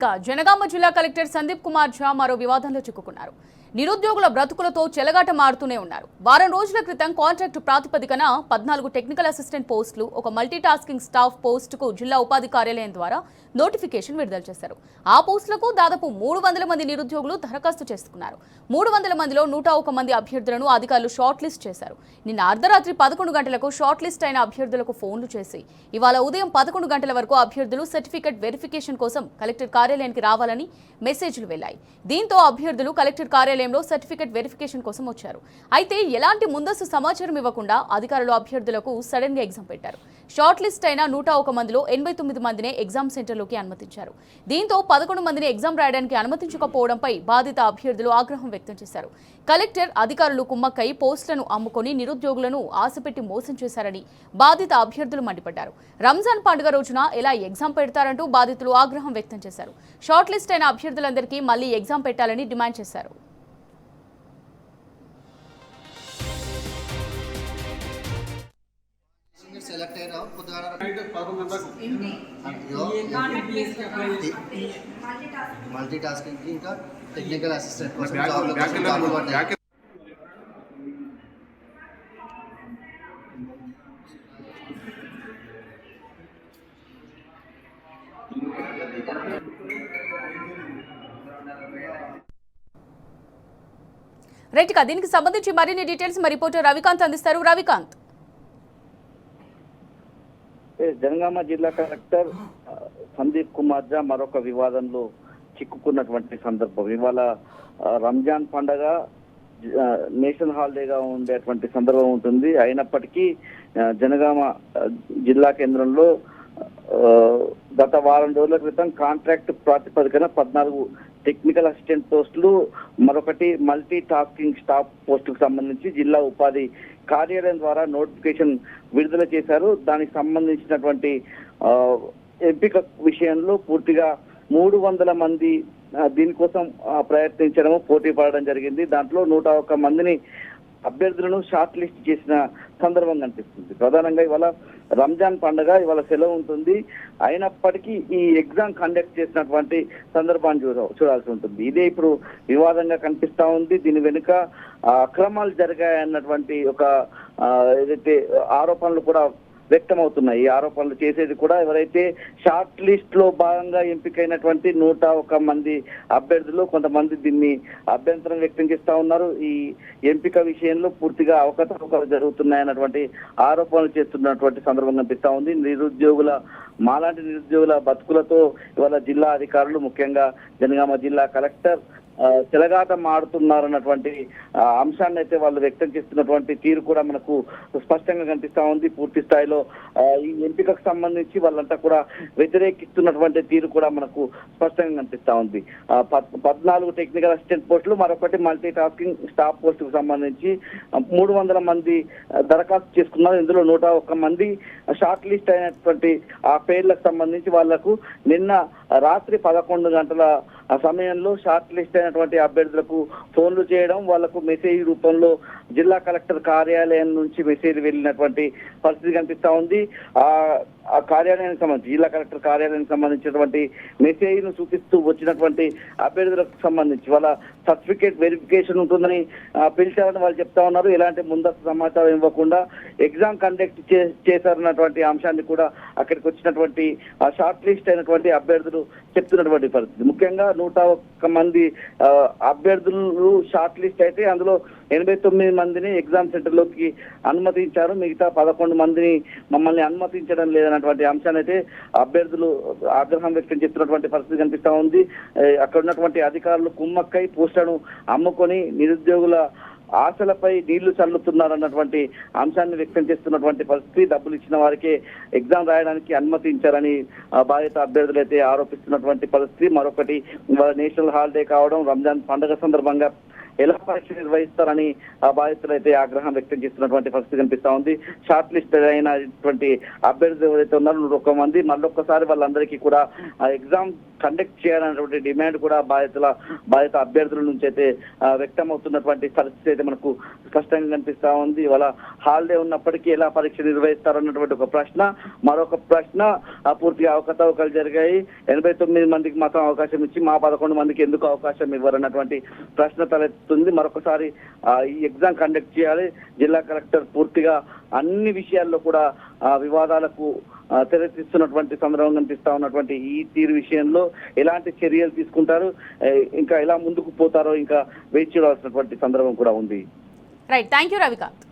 జనగామ జిల్లా కలెక్టర్ సందీప్ కుమార్ ఝా మరో వివాదంలో చిక్కుకున్నారు. నిరుద్యోగుల బ్రతుకులతో చెలగాట మారుతూనే ఉన్నారు. వారం రోజుల క్రితం కాంట్రాక్టు ప్రాతిపదికన 14 టెక్నికల్ అసిస్టెంట్ పోస్టులు, ఒక మల్టీటాస్కింగ్ స్టాఫ్ పోస్టుకు జిల్లా ఉపాధి కార్యాలయం ద్వారా నోటిఫికేషన్ విడుదల చేశారు. ఆ పోస్టులకు దాదాపు 300 మంది నిరుద్యోగులు దరఖాస్తు చేసుకున్నారు. 300 మందిలో 101 మంది అభ్యర్థులను అధికారులు షార్ట్ లిస్ట్ చేశారు. నిన్న అర్ధరాత్రి 11 గంటలకు షార్ట్ లిస్ట్ అయిన అభ్యర్థులకు ఫోన్లు చేసి ఇవాళ ఉదయం 11 గంటల వరకు అభ్యర్థులు సర్టిఫికెట్ వెరిఫికేషన్ కోసం కలెక్టర్ కార్యాలయానికి రావాలని మెసేజ్లు వెళ్లాయి. దీంతో అభ్యర్థులు కలెక్టర్ కార్యాలయంలో సర్టిఫికెట్ వెరిఫికేషన్ కోసం వచ్చారు. అయితే ఎలాంటి ముందస్తు సమాచారం ఇవ్వకుండా అధికారులు అభ్యర్థులకు సడన్ గా ఎగ్జామ్ పెట్టారు. షార్ట్ లిస్ట్ అయిన 101 మందిలో 89 మందినే ఎగ్జామ్ సెంటర్లోకి అనుమతించారు. దీంతో 11 మందిని ఎగ్జామ్ రాయడానికి అనుమతించకపోవడంపై బాధిత అభ్యర్థులు ఆగ్రహం వ్యక్తం చేశారు. కలెక్టర్ అధికారులు కుమ్మక్కై పోస్టులను అమ్ముకొని నిరుద్యోగులను ఆశపెట్టి మోసం చేశారని బాధిత అభ్యర్థులు మండిపడ్డారు. రంజాన్ పండుగ రోజున ఎలా ఎగ్జామ్ పెడతారంటూ బాధితులు ఆగ్రహం వ్యక్తం చేశారు. షార్ట్ లిస్ట్ అయిన అభ్యర్థులందరికీ మళ్లీ ఎగ్జామ్ పెట్టాలని డిమాండ్ చేశారు. మల్టీటాస్కింగ్ ఇంకా టెక్నికల్ అసిస్టెంట్ కోసం జాబ్లు పడ్డాయి. రైట్ గా దీనికి సంబంధించి మరిన్ని డీటెయిల్స్ మా రిపోర్టర్ రవికాంత్ అందిస్తారు. రవికాంత్, జనగామ జిల్లా కలెక్టర్ సందీప్ కుమార్ ఝా మరొక వివాదంలో చిక్కుకున్నటువంటి సందర్భం. ఇవాళ రంజాన్ పండగ నేషనల్ హాలిడేగా ఉండేటువంటి సందర్భం ఉంటుంది. అయినప్పటికీ జనగామ జిల్లా కేంద్రంలో గత వారం రోజుల క్రితం కాంట్రాక్ట్ ప్రాతిపదికన 14 టెక్నికల్ అసిస్టెంట్ పోస్టులు, మరొకటి మల్టీ టాస్కింగ్ స్టాఫ్ పోస్టుకు సంబంధించి జిల్లా ఉపాధి కార్యాలయం ద్వారా నోటిఫికేషన్ విడుదల చేశారు. దానికి సంబంధించినటువంటి ఎంపిక విషయంలో పూర్తిగా 300 మంది దీనికోసం ప్రయత్నించడం, పోటీ పడడం జరిగింది. దాంట్లో 101 మందిని అభ్యర్థులను షార్ట్ లిస్ట్ చేసిన సందర్భం కనిపిస్తుంది. ప్రధానంగా ఇవాళ రంజాన్ పండుగ, ఇవాళ సెలవు ఉంటుంది. అయినప్పటికీ ఈ ఎగ్జామ్ కండక్ట్ చేసినటువంటి సందర్భాన్ని చూడాల్సి ఉంటుంది. ఇదే ఇప్పుడు వివాదంగా కనిపిస్తా ఉంది. దీని వెనుక అక్రమాలు జరిగాయన్నటువంటి ఒక ఏదైతే ఆరోపణలు కూడా వ్యక్తమవుతున్నాయి. ఈ ఆరోపణలు చేసేది కూడా ఎవరైతే షార్ట్ లిస్ట్ లో భాగంగా ఎంపికైనటువంటి 101 మంది అభ్యర్థులు, కొంతమంది దీన్ని అభ్యంతరం వ్యక్తం చేస్తా ఉన్నారు. ఈ ఎంపిక విషయంలో పూర్తిగా అవకతవకలు జరుగుతున్నాయన్నటువంటి ఆరోపణలు చేస్తున్నటువంటి సందర్భం కనిపిస్తా ఉంది. మాలాంటి నిరుద్యోగుల బతుకులతో ఇవాళ జిల్లా అధికారులు, ముఖ్యంగా జనగామ జిల్లా కలెక్టర్ చెలగాట మాడుతున్నారన్నటువంటి అంశాన్ని అయితే వాళ్ళు వ్యక్తం చేస్తున్నటువంటి తీరు కూడా మనకు స్పష్టంగా కనిపిస్తా ఉంది. పూర్తి స్థాయిలో ఈ ఎంపికకు సంబంధించి వాళ్ళంతా కూడా వ్యతిరేకిస్తున్నటువంటి తీరు కూడా మనకు స్పష్టంగా కనిపిస్తా ఉంది. 14 టెక్నికల్ అసిస్టెంట్ పోస్టులు, మరొకటి మల్టీ టాస్కింగ్ స్టాఫ్ పోస్టుకు సంబంధించి 300 మంది దరఖాస్తు చేసుకున్నారు. ఇందులో 101 మంది షార్ట్ లిస్ట్ అయినటువంటి ఆ పేర్లకు సంబంధించి వాళ్లకు నిన్న రాత్రి 11 గంటల సమయంలో షార్ట్ లిస్ట్ అయినటువంటి అభ్యర్థులకు ఫోన్లు చేయడం, వాళ్లకు మెసేజ్ రూపంలో జిల్లా కలెక్టర్ కార్యాలయం నుంచి మెసేజ్ వెళ్ళినటువంటి పరిస్థితి కనిపిస్తా ఉంది. ఆ కార్యాలయానికి సంబంధించి, జిల్లా కలెక్టర్ కార్యాలయానికి సంబంధించినటువంటి మెసేజ్ ను చూపిస్తూ వచ్చినటువంటి అభ్యర్థులకు సంబంధించి వాళ్ళ సర్టిఫికేట్ వెరిఫికేషన్ ఉంటుందని పిలిచారని వాళ్ళు చెప్తా ఉన్నారు. ఎలాంటి ముందస్తు సమాచారం ఇవ్వకుండా ఎగ్జామ్ కండక్ట్ చేశారన్నటువంటి అంశాన్ని కూడా అక్కడికి వచ్చినటువంటి షార్ట్ లిస్ట్ అయినటువంటి అభ్యర్థులు చెప్తున్నటువంటి పరిస్థితి. ముఖ్యంగా 101 మంది అభ్యర్థులు షార్ట్ లిస్ట్ అయితే అందులో 89 మందిని ఎగ్జామ్ సెంటర్ లోకి అనుమతించారు. మిగతా 11 మందిని మమ్మల్ని అనుమతించడం లేదన్నటువంటి అంశాన్ని అయితే అభ్యర్థులు ఆగ్రహం వ్యక్తం చేస్తున్నటువంటి పరిస్థితి కనిపిస్తా ఉంది. అక్కడ ఉన్నటువంటి అధికారులు కుమ్మక్కై పోస్టులను అమ్ముకొని నిరుద్యోగుల ఆశలపై నీళ్లు చల్లుతున్నారన్నటువంటి అంశాన్ని వ్యక్తం చేస్తున్నటువంటి పరిస్థితి. డబ్బులు ఇచ్చిన వారికే ఎగ్జామ్ రాయడానికి అనుమతించారని బాధిత అభ్యర్థులు అయితే ఆరోపిస్తున్నటువంటి పరిస్థితి. మరొకటి నేషనల్ హాలిడే కావడం, రంజాన్ పండుగ సందర్భంగా ఎలా పరీక్ష నిర్వహిస్తారని బాధితులు అయితే ఆగ్రహం వ్యక్తం చేస్తున్నటువంటి పరిస్థితి కనిపిస్తా ఉంది. షార్ట్ లిస్ట్ అయినటువంటి అభ్యర్థులు ఎవరైతే ఉన్నారో 101 మంది, మళ్ళొక్కసారి వాళ్ళందరికీ కూడా ఎగ్జామ్ కండక్ట్ చేయాలనేటువంటి డిమాండ్ కూడా బాధిత అభ్యర్థుల నుంచి అయితే వ్యక్తం అవుతున్నటువంటి పరిస్థితి అయితే మనకు స్పష్టంగా కనిపిస్తా ఉంది. ఇవాళ హాలిడే ఉన్నప్పటికీ ఎలా పరీక్ష నిర్వహిస్తారు అన్నటువంటి ఒక ప్రశ్న. మరొక ప్రశ్న, పూర్తిగా అవకతవకలు జరిగాయి, 89 మందికి మాత్రం అవకాశం ఇచ్చి మా 11 మందికి ఎందుకు అవకాశం ఇవ్వరన్నటువంటి ప్రశ్న తలెత్తుంది. మరొకసారి ఈ ఎగ్జామ్ కండక్ట్ చేయాలి. జిల్లా కలెక్టర్ పూర్తిగా అన్ని విషయాల్లో కూడా వివాదాలకు తెరతీస్తున్నటువంటి సందర్భం కనిపిస్తా ఉన్నటువంటి ఈ తీరు విషయంలో ఎలాంటి చర్యలు తీసుకుంటారు, ఇంకా ఎలా ముందుకు పోతారో ఇంకా వేచి చూడాల్సినటువంటి సందర్భం కూడా ఉంది. Right, thank you Ravikanth.